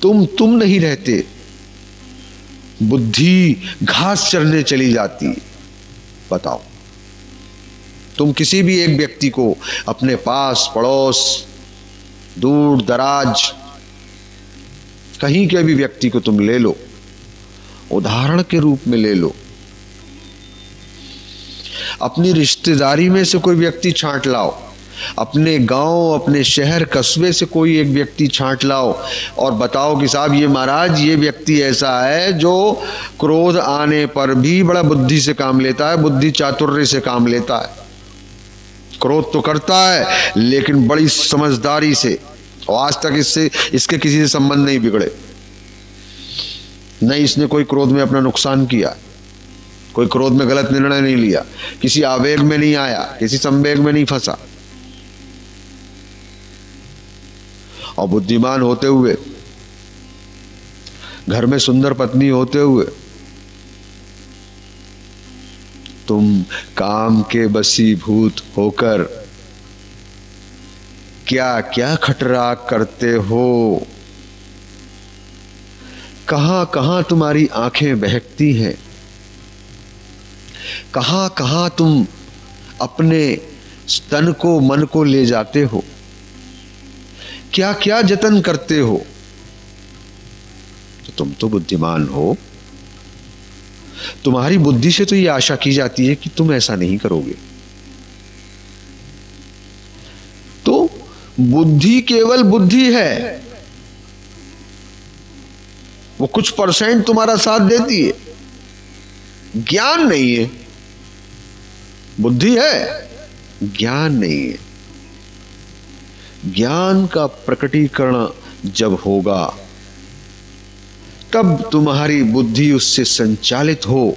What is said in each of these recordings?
तुम नहीं रहते, बुद्धि घास चरने चली जाती। बताओ, तुम किसी भी एक व्यक्ति को अपने पास, पड़ोस, दूर दराज, कहीं के भी व्यक्ति को तुम ले लो, उदाहरण के रूप में ले लो। अपनी रिश्तेदारी में से कोई व्यक्ति छांट लाओ, अपने गांव, अपने शहर, कस्बे से कोई एक व्यक्ति छांट लाओ और बताओ कि साहब ये महाराज, ये व्यक्ति ऐसा है जो क्रोध आने पर भी बड़ा बुद्धि से काम लेता है, बुद्धि चातुर्य से काम लेता है। क्रोध तो करता है लेकिन बड़ी समझदारी से, और आज तक इसके किसी से संबंध नहीं बिगड़े। नहीं इसने कोई क्रोध में अपना नुकसान किया, कोई क्रोध में गलत निर्णय नहीं लिया, किसी आवेग में नहीं आया, किसी संवेग में नहीं फंसा। और बुद्धिमान होते हुए, घर में सुंदर पत्नी होते हुए, तुम काम के बसीभूत होकर क्या क्या खटरा करते हो, कहां कहां तुम्हारी आंखें बहकती हैं, कहां कहां तुम अपने तन को, मन को ले जाते हो, क्या क्या जतन करते हो। तो तुम तो बुद्धिमान हो, तुम्हारी बुद्धि से तो ये आशा की जाती है कि तुम ऐसा नहीं करोगे। तो बुद्धि केवल बुद्धि है, वो कुछ परसेंट तुम्हारा साथ देती है, ज्ञान नहीं है। बुद्धि है, ज्ञान नहीं है। ज्ञान का प्रकटीकरण जब होगा तब तुम्हारी बुद्धि उससे संचालित हो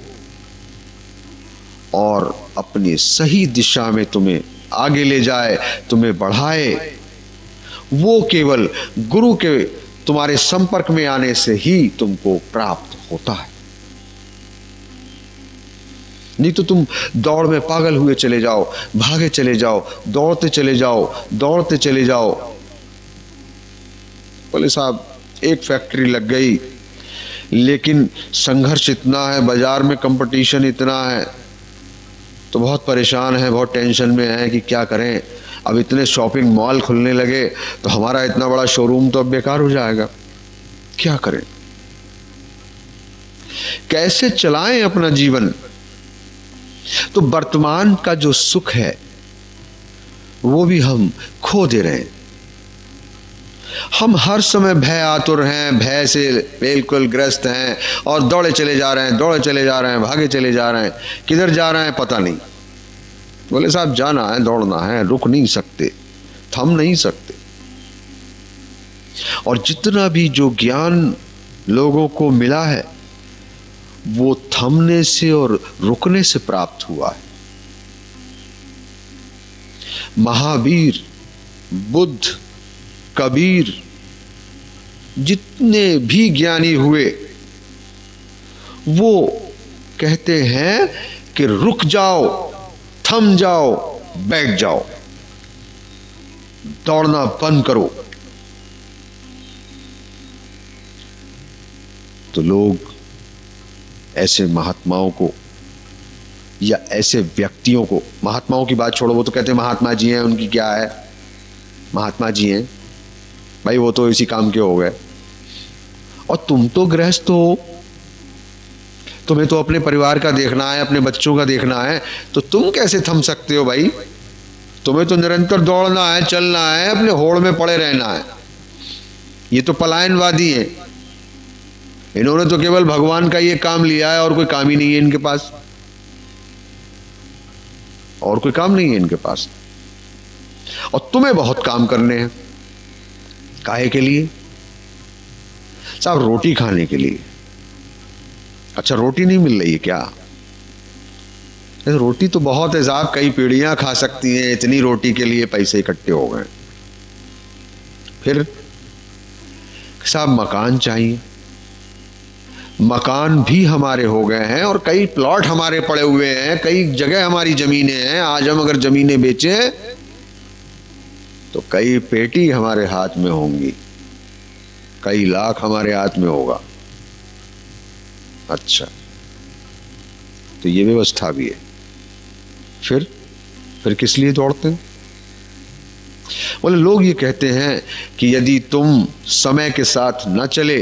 और अपनी सही दिशा में तुम्हें आगे ले जाए, तुम्हें बढ़ाए। वो केवल गुरु के तुम्हारे संपर्क में आने से ही तुमको प्राप्त होता है। नहीं तो तुम दौड़ में पागल हुए चले जाओ, भागे चले जाओ, दौड़ते चले जाओ, दौड़ते चले जाओ। बोले साहब एक फैक्ट्री लग गई, लेकिन संघर्ष इतना है, बाजार में कंपटीशन इतना है, तो बहुत परेशान है, बहुत टेंशन में है कि क्या करें। अब इतने शॉपिंग मॉल खुलने लगे तो हमारा इतना बड़ा शोरूम तो अब बेकार हो जाएगा, क्या करें, कैसे चलाएं अपना जीवन। तो वर्तमान का जो सुख है वो भी हम खो दे रहे हैं। हम हर समय भय आतुर हैं, भय से बिल्कुल ग्रस्त हैं और दौड़े चले जा रहे हैं, दौड़े चले जा रहे हैं, भागे चले जा रहे हैं। किधर जा रहे हैं पता नहीं। बोले साहब जाना है, दौड़ना है, रुक नहीं सकते, थम नहीं सकते। और जितना भी जो ज्ञान लोगों को मिला है वो थमने से और रुकने से प्राप्त हुआ है। महावीर, बुद्ध, कबीर, जितने भी ज्ञानी हुए वो कहते हैं कि रुक जाओ, थम जाओ, बैठ जाओ, दौड़ना बंद करो। तो लोग ऐसे महात्माओं को या ऐसे व्यक्तियों को, महात्माओं की बात छोड़ो, वो तो कहते हैं महात्मा जी हैं, उनकी क्या है, महात्मा जी हैं भाई, वो तो इसी काम के हो गए। और तुम तो गृहस्थ हो, तुम्हें तो अपने परिवार का देखना है, अपने बच्चों का देखना है, तो तुम कैसे थम सकते हो भाई। तुम्हें तो निरंतर दौड़ना है, चलना है, अपने होड़ में पड़े रहना है। ये तो पलायनवादी है, इन्होंने तो केवल भगवान का ये काम लिया है और कोई काम ही नहीं है इनके पास, और कोई काम नहीं है इनके पास। और तुम्हें बहुत काम करने हैं, काहे के लिए साहब, रोटी खाने के लिए। अच्छा रोटी नहीं मिल रही है क्या? रोटी तो बहुत है साहब, कई पीढ़ियां खा सकती हैं, इतनी रोटी के लिए पैसे इकट्ठे हो गए। फिर साहब मकान चाहिए, मकान भी हमारे हो गए हैं और कई प्लॉट हमारे पड़े हुए हैं, कई जगह हमारी जमीनें हैं। आज हम अगर जमीनें बेचें तो कई पेटी हमारे हाथ में होंगी, कई लाख हमारे हाथ में होगा। अच्छा, तो ये व्यवस्था भी है। फिर किस लिए दौड़ते हैं? बोले लोग ये कहते हैं कि यदि तुम समय के साथ न चले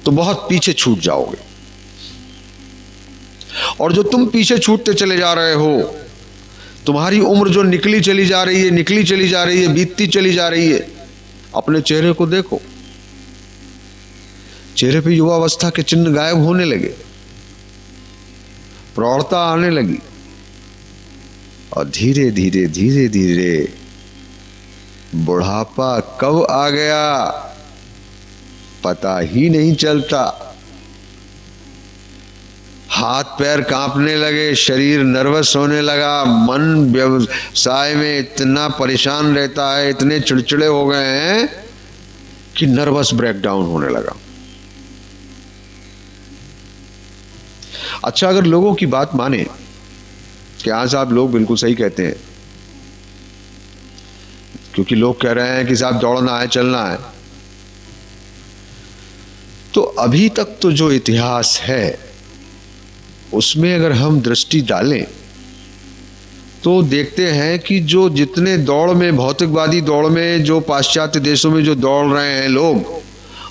तो बहुत पीछे छूट जाओगे, और जो तुम पीछे छूटते चले जा रहे हो, तुम्हारी उम्र जो निकली चली जा रही है, बीतती चली जा रही है। अपने चेहरे को देखो, चेहरे पे युवावस्था के चिन्ह गायब होने लगे, प्रौढ़ता आने लगी, और धीरे धीरे धीरे धीरे बुढ़ापा कब आ गया पता ही नहीं चलता। हाथ पैर कांपने लगे, शरीर नर्वस होने लगा, मन व्यवसाय में इतना परेशान रहता है, इतने चिड़चिड़े हो गए हैं कि नर्वस ब्रेकडाउन होने लगा। अच्छा, अगर लोगों की बात माने कि हाँ साहब लोग बिल्कुल सही कहते हैं, क्योंकि लोग कह रहे हैं कि साहब दौड़ना है, चलना है, तो अभी तक तो जो इतिहास है उसमें अगर हम दृष्टि डालें तो देखते हैं कि जो जितने दौड़ में, भौतिकवादी दौड़ में, जो पाश्चात्य देशों में जो दौड़ रहे हैं लोग,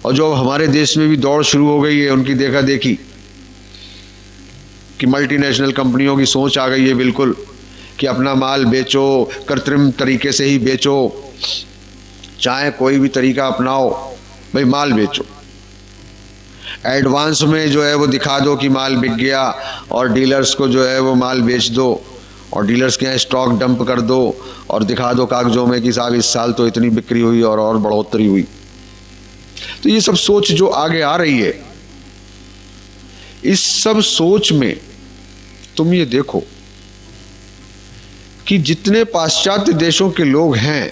और जो हमारे देश में भी दौड़ शुरू हो गई है, उनकी देखा देखी कि मल्टीनेशनल कंपनियों की सोच आ गई है बिल्कुल कि अपना माल बेचो, कृत्रिम तरीके से ही बेचो, चाहे कोई भी तरीका अपनाओ, भाई माल बेचो। एडवांस में जो है वो दिखा दो कि माल बिक गया, और डीलर्स को जो है वो माल बेच दो, और डीलर्स के यहाँ स्टॉक डंप कर दो, और दिखा दो कागजों में कि साहब इस साल तो इतनी बिक्री हुई और बढ़ोतरी हुई। तो ये सब सोच जो आगे आ रही है, इस सब सोच में तुम ये देखो कि जितने पाश्चात्य देशों के लोग हैं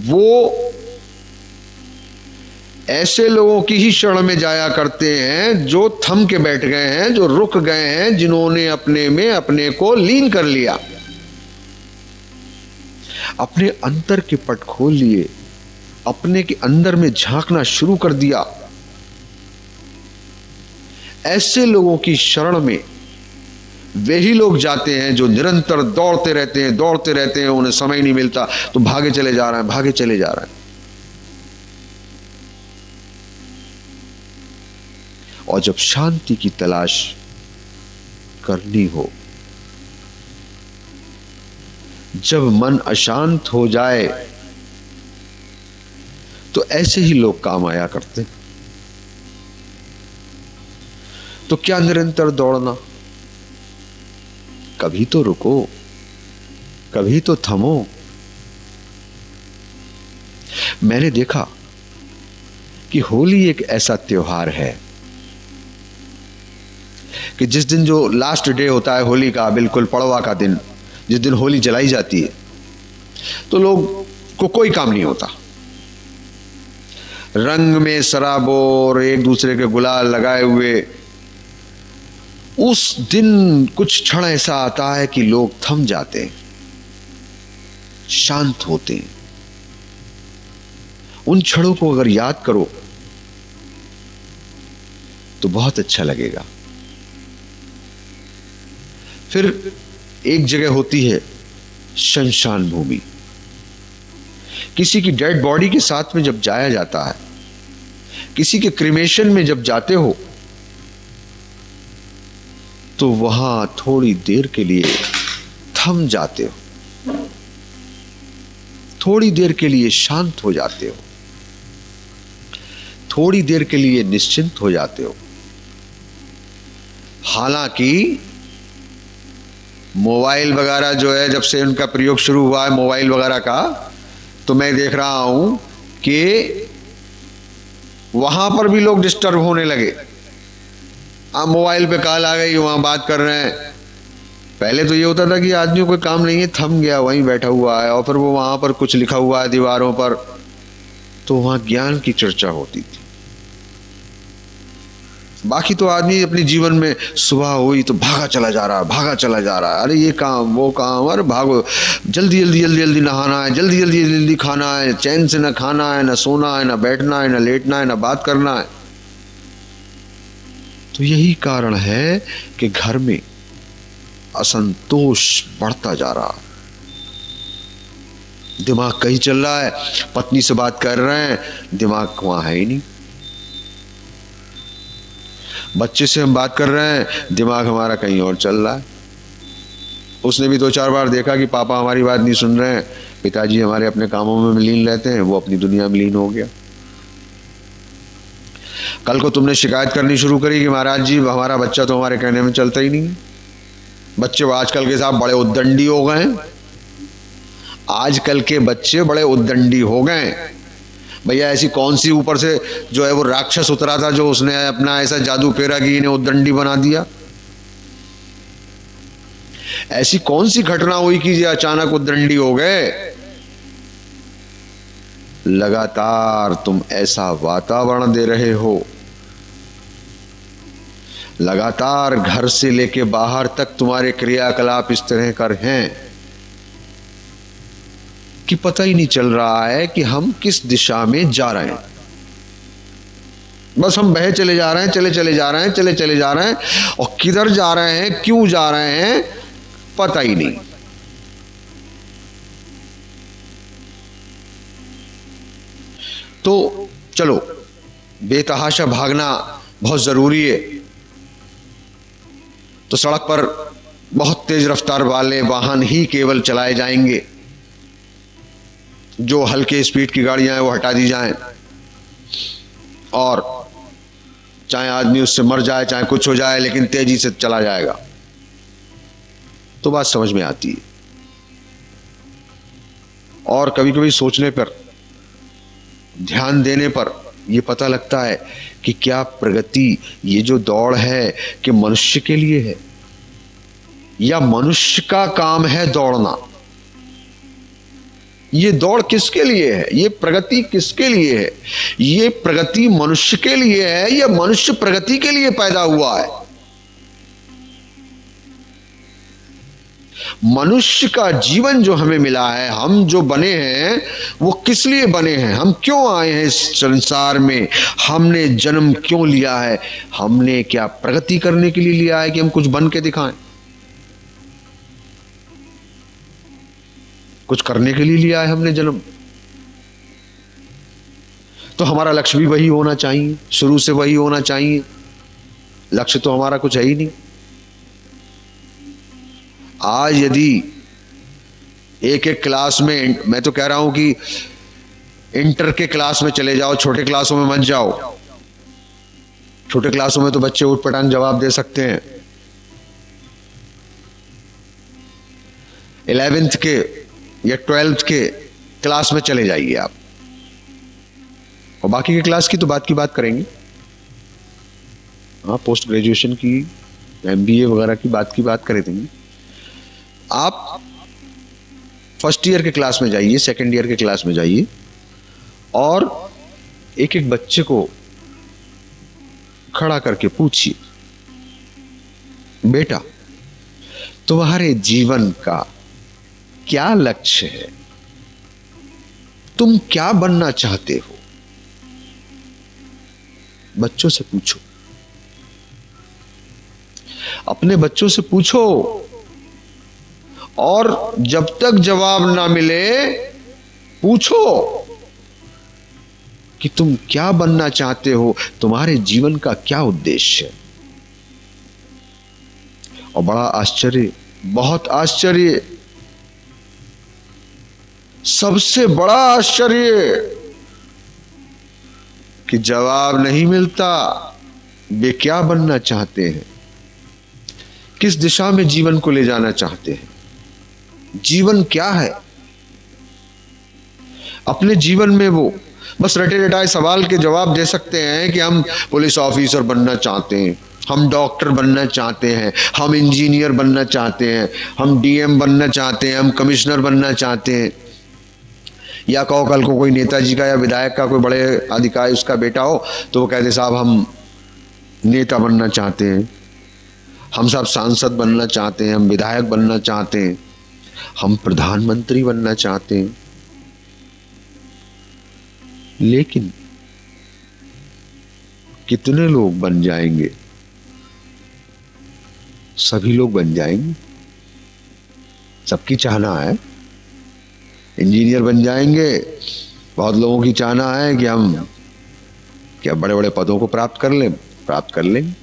वो ऐसे लोगों की ही शरण में जाया करते हैं जो थम के बैठ गए हैं, जो रुक गए हैं, जिन्होंने अपने में अपने को लीन कर लिया, अपने अंतर के पट खोल लिए, अपने के अंदर में झांकना शुरू कर दिया। ऐसे लोगों की शरण में वे ही लोग जाते हैं जो निरंतर दौड़ते रहते हैं, उन्हें समय नहीं मिलता तो भागे चले जा रहे हैं। और जब शांति की तलाश करनी हो, जब मन अशांत हो जाए, तो ऐसे ही लोग काम आया करते हैं। तो क्या निरंतर दौड़ना? कभी तो रुको, कभी तो थमो। मैंने देखा कि होली एक ऐसा त्योहार है कि जिस दिन जो लास्ट डे होता है होली का, बिल्कुल पड़वा का दिन, जिस दिन होली जलाई जाती है, तो लोग को कोई काम नहीं होता, रंग में सराबोर, एक दूसरे के गुलाल लगाए हुए। उस दिन कुछ क्षण ऐसा आता है कि लोग थम जाते हैं, शांत होते हैं। उन क्षणों को अगर याद करो तो बहुत अच्छा लगेगा। फिर एक जगह होती है शमशान भूमि। किसी की डेड बॉडी के साथ में जब जाया जाता है, किसी के क्रिमेशन में जब जाते हो, तो वहां थोड़ी देर के लिए थम जाते हो, थोड़ी देर के लिए शांत हो जाते हो, थोड़ी देर के लिए निश्चिंत हो जाते हो। हालांकि मोबाइल वगैरह जो है, जब से उनका प्रयोग शुरू हुआ है मोबाइल वगैरह का, तो मैं देख रहा हूं कि वहां पर भी लोग डिस्टर्ब होने लगे। अब मोबाइल पे कॉल आ गई, वहां बात कर रहे हैं। पहले तो ये होता था कि आदमी कोई काम नहीं है, थम गया, वहीं बैठा हुआ है, और फिर वो वहां पर कुछ लिखा हुआ है दीवारों पर, तो वहां ज्ञान की चर्चा होती थी। बाकी तो आदमी अपने जीवन में सुबह हुई तो भागा चला जा रहा है, भागा चला जा रहा है, अरे ये काम वो काम, अरे भागो, जल्दी जल्दी जल्दी जल्दी नहाना है, जल्दी जल्दी जल्दी खाना है, चैन से ना खाना है, ना सोना है, ना बैठना है, ना लेटना है, ना बात करना है। तो यही कारण है कि घर में असंतोष बढ़ता जा रहा है। दिमाग कहीं चल रहा है, पत्नी से बात कर रहे हैं, दिमाग वहां है ही नहीं। बच्चे से हम बात कर रहे हैं, दिमाग हमारा कहीं और चल रहा है। उसने भी 2-4 बार देखा कि पापा हमारी बात नहीं सुन रहे हैं, पिताजी हमारे अपने कामों में लीन रहते हैं, वो अपनी दुनिया में लीन हो गया। कल को तुमने शिकायत करनी शुरू करी कि महाराज जी हमारा बच्चा तो हमारे कहने में चलता ही नहीं। बच्चे आजकल के साथ बड़े उद्दंडी हो गए हैं, आजकल के बच्चे बड़े उद्दंडी हो गए। भैया ऐसी कौन सी ऊपर से जो है वो राक्षस उतरा था जो उसने अपना ऐसा जादू फेरा कि इन्हें उद्दंडी बना दिया? ऐसी कौन सी घटना हुई कि ये अचानक उद्दंडी हो गए? लगातार तुम ऐसा वातावरण दे रहे हो, लगातार घर से लेके बाहर तक तुम्हारे क्रियाकलाप इस तरह कर हैं कि पता ही नहीं चल रहा है कि हम किस दिशा में जा रहे हैं। बस हम बहे चले जा रहे हैं, चले चले जा रहे हैं, चले चले जा रहे हैं, और किधर जा रहे हैं, क्यों जा रहे हैं, पता ही नहीं। तो चलो, बेतहाशा भागना बहुत जरूरी है। तो सड़क पर बहुत तेज रफ्तार वाले वाहन ही केवल चलाए जाएंगे, जो हल्के स्पीड की गाड़ियां हैं वो हटा दी जाएं, और चाहे आदमी उससे मर जाए चाहे कुछ हो जाए, लेकिन तेजी से चला जाएगा। तो बात समझ में आती है। और कभी कभी सोचने पर, ध्यान देने पर यह पता लगता है कि क्या प्रगति, ये जो दौड़ है, कि मनुष्य के लिए है या मनुष्य का काम है दौड़ना? ये दौड़ किसके लिए है? ये प्रगति किसके लिए है? ये प्रगति मनुष्य के लिए है या मनुष्य प्रगति के लिए पैदा हुआ है? मनुष्य का जीवन जो हमें मिला है, हम जो बने हैं, वो किस लिए बने हैं? हम क्यों आए हैं इस संसार में? हमने जन्म क्यों लिया है? हमने क्या प्रगति करने के लिए लिया है कि हम कुछ बन के दिखाएं? कुछ करने के लिए लिया है हमने जन्म। तो हमारा लक्ष्य भी वही होना चाहिए, शुरू से वही होना चाहिए। लक्ष्य तो हमारा कुछ है ही नहीं। आज यदि एक एक क्लास में, मैं तो कह रहा हूं कि इंटर के क्लास में चले जाओ, छोटे क्लासों में मत जाओ। छोटे क्लासों में तो बच्चे उठ पटांग जवाब दे सकते हैं। 11th के या 12th के क्लास में चले जाइए आप, और बाकी के क्लास की तो बात की बात करेंगे। हाँ, पोस्ट ग्रेजुएशन की, MBA वगैरह की बात कर देंगे। आप फर्स्ट ईयर के क्लास में जाइए, सेकंड ईयर के क्लास में जाइए, और एक एक बच्चे को खड़ा करके पूछिए, बेटा तुम्हारे जीवन का क्या लक्ष्य है? तुम क्या बनना चाहते हो? बच्चों से पूछो, अपने बच्चों से पूछो, और जब तक जवाब ना मिले पूछो कि तुम क्या बनना चाहते हो, तुम्हारे जीवन का क्या उद्देश्य है। और बड़ा आश्चर्य, बहुत आश्चर्य, सबसे बड़ा आश्चर्य कि जवाब नहीं मिलता। वे क्या बनना चाहते हैं, किस दिशा में जीवन को ले जाना चाहते हैं, जीवन क्या है? अपने जीवन में वो बस रटे रटाए सवाल के जवाब दे सकते हैं कि हम पुलिस ऑफिसर बनना चाहते हैं, हम डॉक्टर बनना चाहते हैं, हम इंजीनियर बनना चाहते हैं, हम DM बनना चाहते हैं, हम कमिश्नर बनना चाहते हैं। या कहो कल को कोई नेताजी का या विधायक का कोई बड़े अधिकारी उसका बेटा हो तो वो कहते साहब हम नेता बनना चाहते हैं, हम सब सांसद बनना चाहते हैं, हम विधायक बनना चाहते हैं, हम प्रधानमंत्री बनना चाहते हैं। लेकिन कितने लोग बन जाएंगे? सभी लोग बन जाएंगे? सबकी चाहना है इंजीनियर बन जाएंगे, बहुत लोगों की चाहना है कि हम क्या बड़े बड़े पदों को प्राप्त कर लेंगे।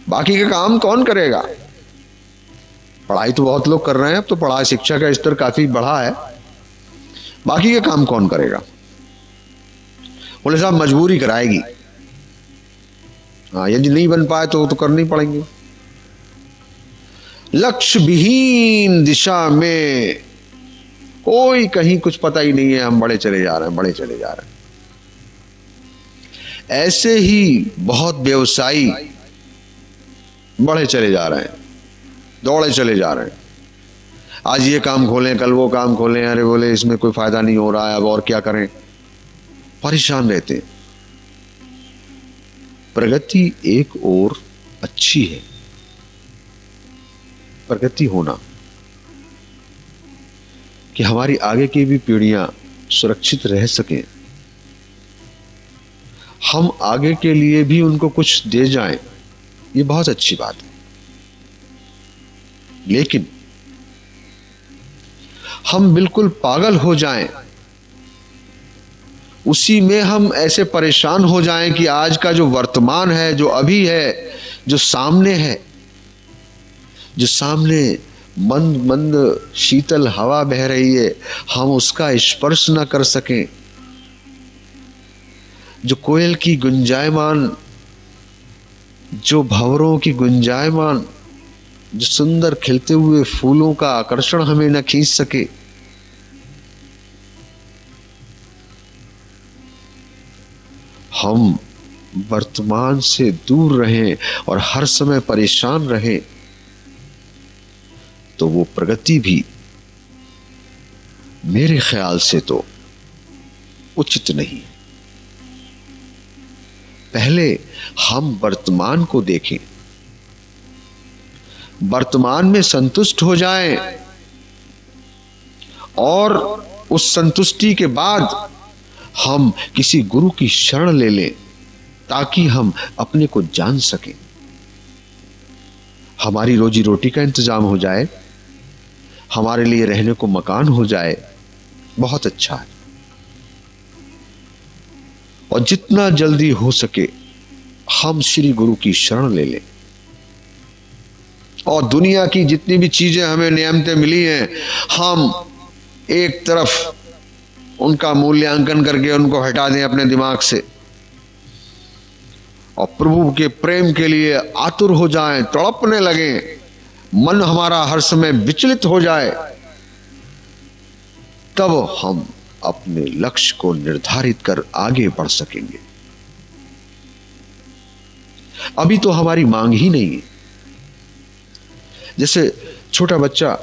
बाकी का काम कौन करेगा? पढ़ाई तो बहुत लोग कर रहे हैं, अब तो पढ़ाई शिक्षा का स्तर काफी बढ़ा है, बाकी का काम कौन करेगा? बोले साहब मजबूरी कराएगी। हाँ, यदि नहीं बन पाए तो करने ही पड़ेंगे। लक्ष्य विहीन दिशा में कोई कहीं कुछ पता ही नहीं है, हम बढ़े चले जा रहे हैं। ऐसे ही बहुत व्यवसायी बढ़े चले जा रहे हैं, दौड़े चले जा रहे हैं। आज ये काम खोलें, कल वो काम खोलें, अरे बोले इसमें कोई फायदा नहीं हो रहा है, अब और क्या करें, परेशान रहते हैं। प्रगति एक ओर अच्छी है, प्रगति होना कि हमारी आगे की भी पीढ़ियां सुरक्षित रह सकें, हम आगे के लिए भी उनको कुछ दे जाएं, ये बहुत अच्छी बात है। लेकिन हम बिल्कुल पागल हो जाएं, उसी में हम ऐसे परेशान हो जाएं कि आज का जो वर्तमान है, जो अभी है, जो सामने है, जो सामने मंद मंद शीतल हवा बह रही है, हम उसका स्पर्श न कर सकें। जो कोयल की गुंजायमान, जो भंवरों की गुंजायमान, जो सुंदर खिलते हुए फूलों का आकर्षण हमें न खींच सके, हम वर्तमान से दूर रहें और हर समय परेशान रहें, तो वो प्रगति भी मेरे ख्याल से तो उचित नहीं। पहले हम वर्तमान को देखें, वर्तमान में संतुष्ट हो जाएं और उस संतुष्टि के बाद हम किसी गुरु की शरण ले लें, ताकि हम अपने को जान सकें, हमारी रोजी रोटी का इंतजाम हो जाए, हमारे लिए रहने को मकान हो जाए, बहुत अच्छा है। और जितना जल्दी हो सके हम श्री गुरु की शरण ले लें, और दुनिया की जितनी भी चीजें हमें नियमतें मिली हैं, हम एक तरफ उनका मूल्यांकन करके उनको हटा दें अपने दिमाग से, और प्रभु के प्रेम के लिए आतुर हो जाएं, तड़पने लगे, मन हमारा हर समय विचलित हो जाए, तब हम अपने लक्ष्य को निर्धारित कर आगे बढ़ सकेंगे। अभी तो हमारी मांग ही नहीं है। जैसे छोटा बच्चा,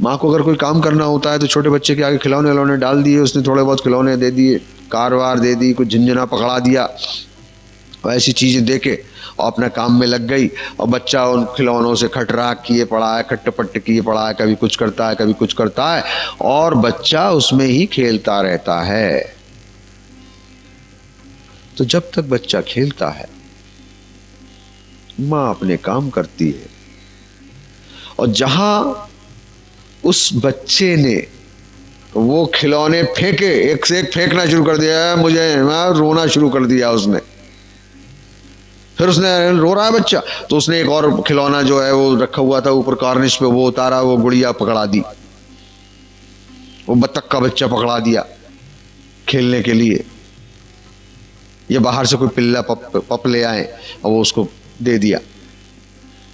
मां को अगर कोई काम करना होता है तो छोटे बच्चे के आगे खिलौने खिलौने डाल दिए, उसने थोड़े बहुत खिलौने दे दिए, कार वार दे दी, कुछ झंझना पकड़ा दिया, और ऐसी चीजें देके और अपना काम में लग गई, और बच्चा उन खिलौनों से खटराक किए पड़ा है, खट्ट-पट्ट किए पड़ा है, कभी कुछ करता है कभी कुछ करता है, और बच्चा उसमें ही खेलता रहता है। तो जब तक बच्चा खेलता है, मां अपने काम करती है, और जहां उस बच्चे ने वो खिलौने फेंके, एक से एक फेंकना शुरू कर दिया, मुझे रोना शुरू कर दिया उसने, फिर उसने रो रहा है बच्चा, तो उसने एक और खिलौना जो है वो रखा हुआ था ऊपर कार्निश पे, वो उतारा, वो गुड़िया पकड़ा दी, वो बत्तख का बच्चा पकड़ा दिया खेलने के लिए, ये बाहर से कोई पिल्ला पप ले आए और वो उसको दे दिया।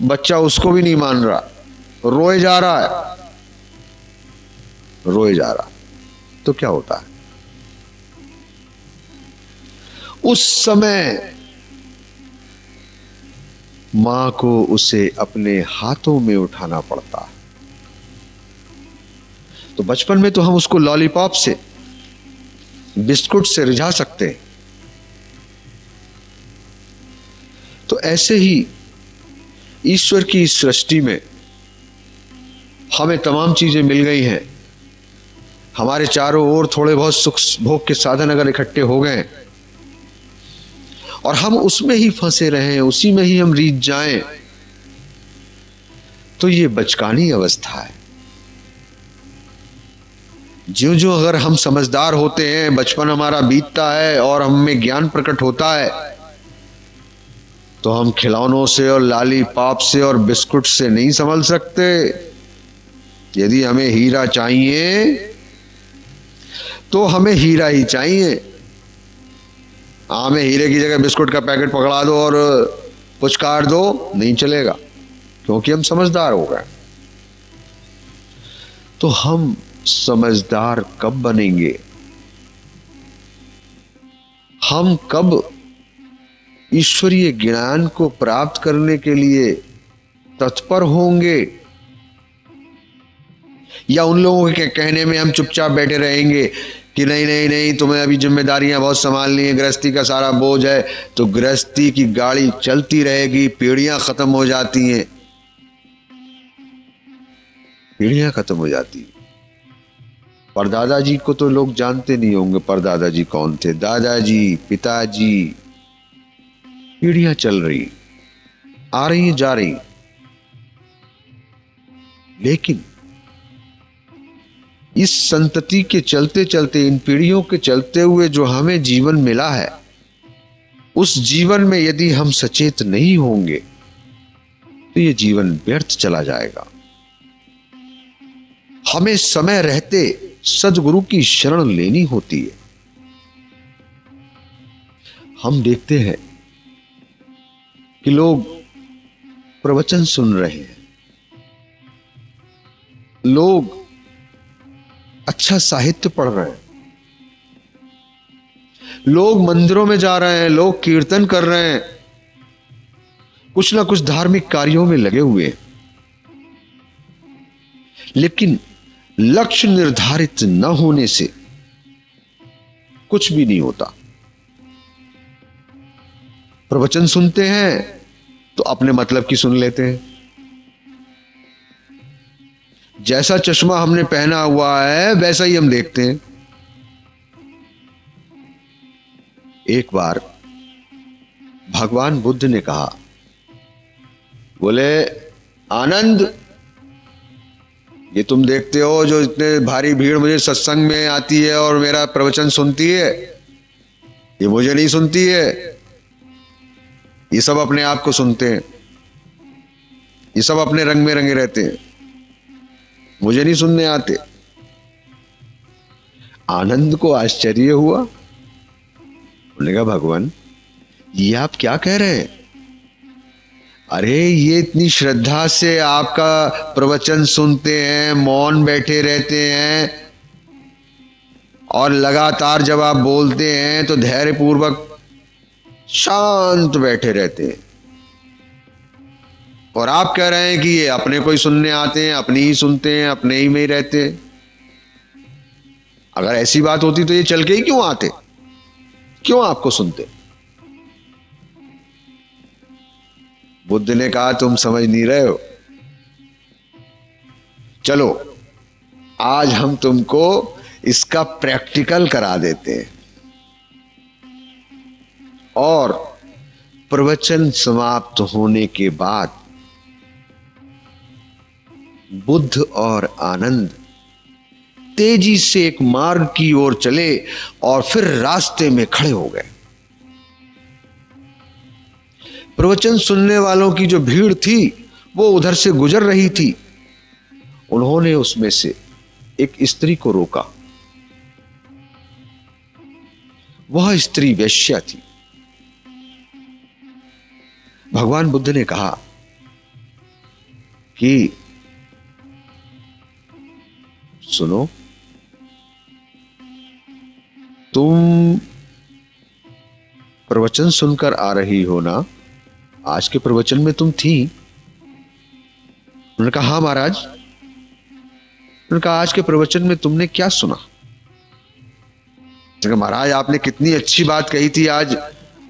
बच्चा उसको भी नहीं मान रहा, रोए जा रहा है, रोए जा रहा। तो क्या होता है, उस समय मां को उसे अपने हाथों में उठाना पड़ता है। तो बचपन में तो हम उसको लॉलीपॉप से, बिस्कुट से रिझा सकते हैं, ऐसे ही ईश्वर की इस सृष्टि में हमें तमाम चीजें मिल गई हैं। हमारे चारों ओर थोड़े बहुत सुख भोग के साधन अगर इकट्ठे हो गए और हम उसमें ही फंसे रहें, उसी में ही हम रीझ जाएं, तो ये बचकानी अवस्था है। ज्यों ज्यों अगर हम समझदार होते हैं, बचपन हमारा बीतता है और हम में ज्ञान प्रकट होता है, तो हम खिलौनों से और लाली पाप से और बिस्कुट से नहीं संभल सकते। यदि हमें हीरा चाहिए तो हमें हीरा ही चाहिए। हमें हीरे की जगह बिस्कुट का पैकेट पकड़ा दो और पुचकार दो, नहीं चलेगा, क्योंकि हम समझदार हो गए। तो हम समझदार कब बनेंगे? हम कब ईश्वरीय ज्ञान को प्राप्त करने के लिए तत्पर होंगे? या उन लोगों के कहने में हम चुपचाप बैठे रहेंगे कि नहीं नहीं नहीं, तुम्हें अभी जिम्मेदारियां बहुत संभालनी है, गृहस्थी का सारा बोझ है। तो गृहस्थी की गाड़ी चलती रहेगी, पीढ़ियां खत्म हो जाती हैं, पीढ़ियां खत्म हो जाती हैं। परदादा जी को तो लोग जानते नहीं होंगे, परदादा जी कौन थे? दादाजी, पिताजी, पीढ़ियां चल रही, आ रही जा रही। लेकिन इस संतति के चलते चलते, इन पीढ़ियों के चलते हुए जो हमें जीवन मिला है, उस जीवन में यदि हम सचेत नहीं होंगे तो ये जीवन व्यर्थ चला जाएगा। हमें समय रहते सद्गुरु की शरण लेनी होती है। हम देखते हैं कि लोग प्रवचन सुन रहे हैं, लोग अच्छा साहित्य पढ़ रहे हैं, लोग मंदिरों में जा रहे हैं, लोग कीर्तन कर रहे हैं, कुछ ना कुछ धार्मिक कार्यों में लगे हुए हैं, लेकिन लक्ष्य निर्धारित न होने से कुछ भी नहीं होता। प्रवचन सुनते हैं तो अपने मतलब की सुन लेते हैं। जैसा चश्मा हमने पहना हुआ है वैसा ही हम देखते हैं। एक बार भगवान बुद्ध ने कहा, बोले, आनंद, ये तुम देखते हो जो इतने भारी भीड़ मुझे सत्संग में आती है और मेरा प्रवचन सुनती है, ये मुझे नहीं सुनती है। ये सब अपने आप को सुनते हैं, ये सब अपने रंग में रंगे रहते हैं, मुझे नहीं सुनने आते। आनंद को आश्चर्य हुआ। उन्होंने कहा, भगवान, ये आप क्या कह रहे हैं? अरे ये इतनी श्रद्धा से आपका प्रवचन सुनते हैं, मौन बैठे रहते हैं, और लगातार जब आप बोलते हैं तो धैर्य पूर्वक शांत बैठे रहते हैं, और आप कह रहे हैं कि ये अपने को ही सुनने आते हैं, अपनी ही सुनते हैं, अपने ही में ही रहते हैं। अगर ऐसी बात होती तो ये चल के ही क्यों आते, क्यों आपको सुनते? बुद्ध ने कहा, तुम समझ नहीं रहे हो, चलो आज हम तुमको इसका प्रैक्टिकल करा देते हैं। और प्रवचन समाप्त होने के बाद बुद्ध और आनंद तेजी से एक मार्ग की ओर चले और फिर रास्ते में खड़े हो गए। प्रवचन सुनने वालों की जो भीड़ थी वो उधर से गुजर रही थी। उन्होंने उसमें से एक स्त्री को रोका। वह स्त्री वेश्या थी। भगवान बुद्ध ने कहा कि सुनो, तुम प्रवचन सुनकर आ रही हो ना? आज के प्रवचन में तुम थी? उन्होंने कहा, हाँ महाराज। उन्होंने कहा, आज के प्रवचन में तुमने क्या सुना? महाराज, आपने कितनी अच्छी बात कही थी आज,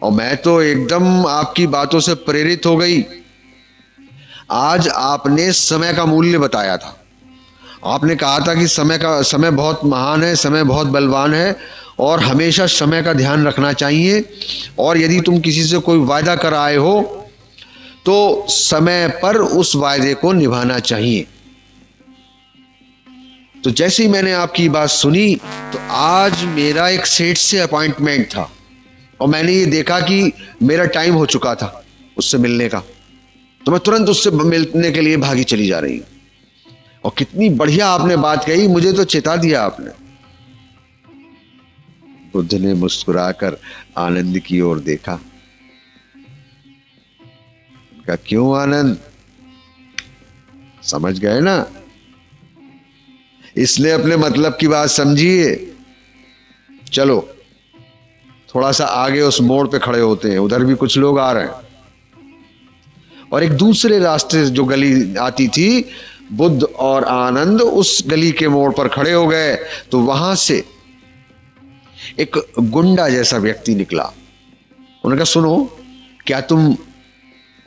और मैं तो एकदम आपकी बातों से प्रेरित हो गई। आज आपने समय का मूल्य बताया था। आपने कहा था कि समय बहुत महान है, समय बहुत बलवान है और हमेशा समय का ध्यान रखना चाहिए। और यदि तुम किसी से कोई वायदा कर आए हो तो समय पर उस वायदे को निभाना चाहिए। तो जैसे ही मैंने आपकी बात सुनी तो आज मेरा एक सेठ से अपॉइंटमेंट था और मैंने ये देखा कि मेरा टाइम हो चुका था उससे मिलने का। तो मैं तुरंत उससे मिलने के लिए भागी चली जा रही हूं। और कितनी बढ़िया आपने बात कही, मुझे तो चेता दिया आपने। बुद्ध ने मुस्कुराकर आनंद की ओर देखा। कहा, क्यों आनंद, समझ गए ना? इसलिए अपने मतलब की बात समझिए। चलो थोड़ा सा आगे उस मोड़ पे खड़े होते हैं, उधर भी कुछ लोग आ रहे हैं। और एक दूसरे रास्ते जो गली आती थी, बुद्ध और आनंद उस गली के मोड़ पर खड़े हो गए तो वहां से एक गुंडा जैसा व्यक्ति निकला। उन्होंने कहा, सुनो, क्या तुम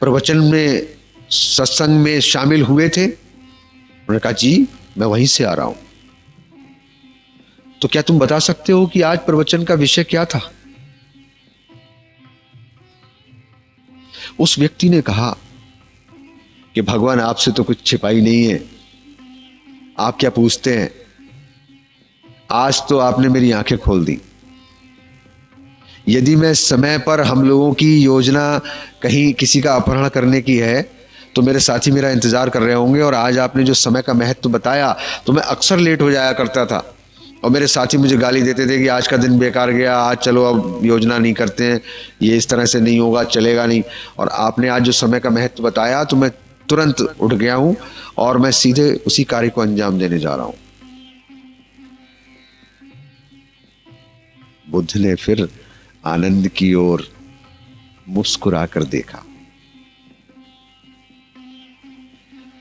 प्रवचन में, सत्संग में शामिल हुए थे? उन्होंने कहा, जी मैं वहीं से आ रहा हूं। तो क्या तुम बता सकते हो कि आज प्रवचन का विषय क्या था? उस व्यक्ति ने कहा कि भगवान आपसे तो कुछ छिपाई नहीं है, आप क्या पूछते हैं? आज तो आपने मेरी आंखें खोल दी। यदि मैं समय पर, हम लोगों की योजना कहीं किसी का अपहरण करने की है तो मेरे साथी मेरा इंतजार कर रहे होंगे। और आज आपने जो समय का महत्व बताया तो मैं अक्सर लेट हो जाया करता था और मेरे साथी मुझे गाली देते थे कि आज का दिन बेकार गया, आज चलो अब योजना नहीं करते हैं, ये इस तरह से नहीं होगा, चलेगा नहीं। और आपने आज जो समय का महत्व बताया तो मैं तुरंत उठ गया हूं और मैं सीधे उसी कार्य को अंजाम देने जा रहा हूं। बुद्ध ने फिर आनंद की ओर मुस्कुराकर देखा।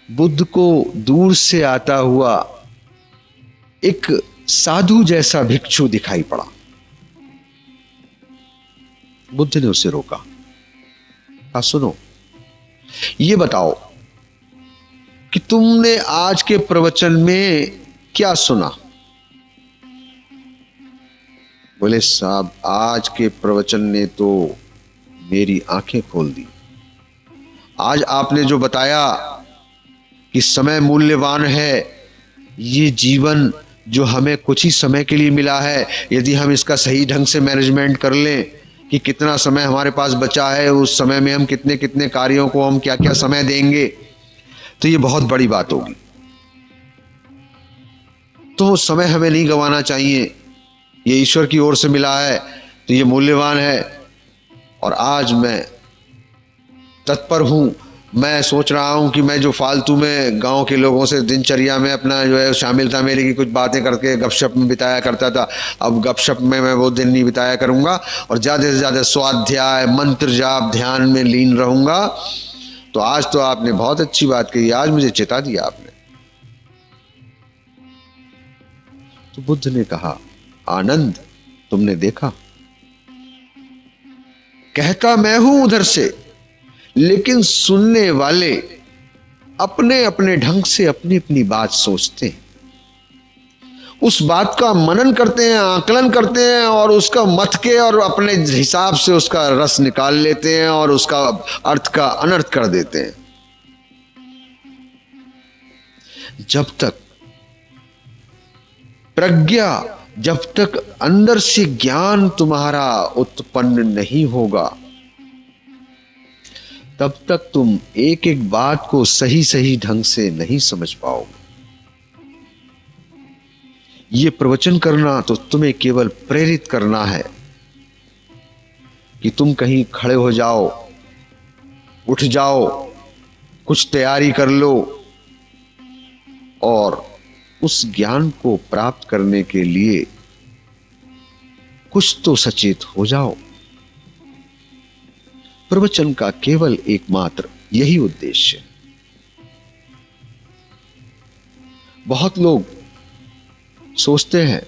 बुद्ध को दूर से आता हुआ एक साधु जैसा भिक्षु दिखाई पड़ा। बुद्ध ने उसे रोका। कहा, सुनो, ये बताओ कि तुमने आज के प्रवचन में क्या सुना? बोले, साहब आज के प्रवचन ने तो मेरी आंखें खोल दी। आज आपने जो बताया कि समय मूल्यवान है, ये जीवन जो हमें कुछ ही समय के लिए मिला है, यदि हम इसका सही ढंग से मैनेजमेंट कर लें कि कितना समय हमारे पास बचा है, उस समय में हम कितने कितने कार्यों को हम क्या क्या समय देंगे, तो ये बहुत बड़ी बात होगी। तो वो समय हमें नहीं गंवाना चाहिए, ये ईश्वर की ओर से मिला है तो ये मूल्यवान है। और आज मैं तत्पर हूं, मैं सोच रहा हूं कि मैं जो फालतू में गांव के लोगों से दिनचर्या में अपना जो है शामिल था, मेरी की कुछ बातें करके गपशप में बिताया करता था, अब गपशप में मैं वो दिन नहीं बिताया करूंगा और ज़्यादा से ज़्यादा स्वाध्याय, मंत्र जाप, ध्यान में लीन रहूंगा। तो आज तो आपने बहुत अच्छी बात कही, आज मुझे चेता दिया आपने। तो बुद्ध ने कहा, आनंद, तुमने देखा, कहता मैं हूं उधर से, लेकिन सुनने वाले अपने अपने ढंग से अपनी अपनी बात सोचते हैं, उस बात का मनन करते हैं, आकलन करते हैं और उसका मथ के और अपने हिसाब से उसका रस निकाल लेते हैं और उसका अर्थ का अनर्थ कर देते हैं। जब तक प्रज्ञा, जब तक अंदर से ज्ञान तुम्हारा उत्पन्न नहीं होगा, तब तक तुम एक एक बात को सही सही ढंग से नहीं समझ पाओगे। ये प्रवचन करना तो तुम्हें केवल प्रेरित करना है कि तुम कहीं खड़े हो जाओ, उठ जाओ, कुछ तैयारी कर लो और उस ज्ञान को प्राप्त करने के लिए कुछ तो सचेत हो जाओ। प्रवचन का केवल एकमात्र यही उद्देश्य है। बहुत लोग सोचते हैं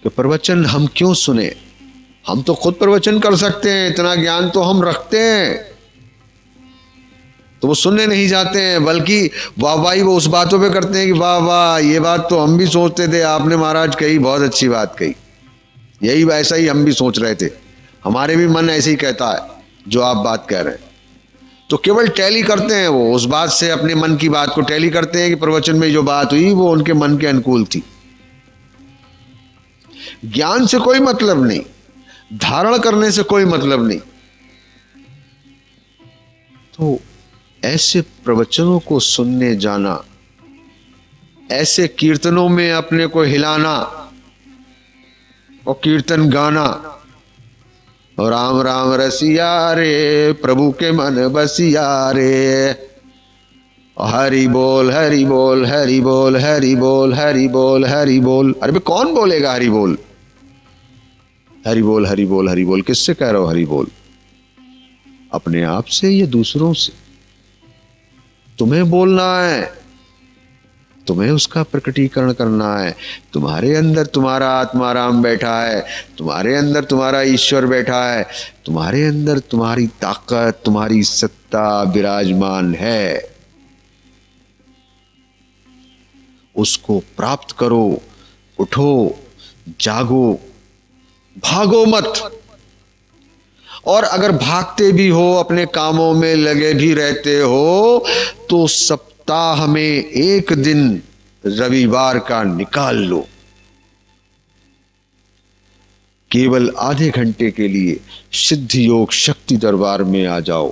कि प्रवचन हम क्यों सुने, हम तो खुद प्रवचन कर सकते हैं, इतना ज्ञान तो हम रखते हैं, तो वो सुनने नहीं जाते हैं, बल्कि वाहवाही वो उस बातों पे करते हैं कि वाह वाह, ये बात तो हम भी सोचते थे, आपने महाराज कही, बहुत अच्छी बात कही, यही वैसा ही हम भी सोच रहे थे, हमारे भी मन ऐसे ही कहता है जो आप बात कह रहे हैं। तो केवल टैली करते हैं, वो उस बात से अपने मन की बात को टैली करते हैं कि प्रवचन में जो बात हुई वो उनके मन के अनुकूल थी। ज्ञान से कोई मतलब नहीं, धारण करने से कोई मतलब नहीं। तो ऐसे प्रवचनों को सुनने जाना, ऐसे कीर्तनों में अपने को हिलाना और कीर्तन गाना, और राम राम रसिया रे, प्रभु के मन बसिया रे, हरि बोल हरि बोल हरि बोल हरि बोल हरि बोल हरि बोल। अरे कौन बोलेगा हरि बोल, हरि बोल हरि बोल हरि बोल? किससे कह रहे हो हरि बोल? अपने आप से या दूसरों से? तुम्हें बोलना है, तुम्हें उसका प्रकटीकरण करना है। तुम्हारे अंदर तुम्हारा आत्माराम बैठा है, तुम्हारे अंदर तुम्हारा ईश्वर बैठा है, तुम्हारे अंदर तुम्हारी ताकत, तुम्हारी सत्ता विराजमान है। उसको प्राप्त करो, उठो, जागो, भागो मत। और अगर भागते भी हो, अपने कामों में लगे भी रहते हो, तो सप्ताह में एक दिन रविवार का निकाल लो, केवल आधे घंटे के लिए सिद्ध योग शक्ति दरबार में आ जाओ।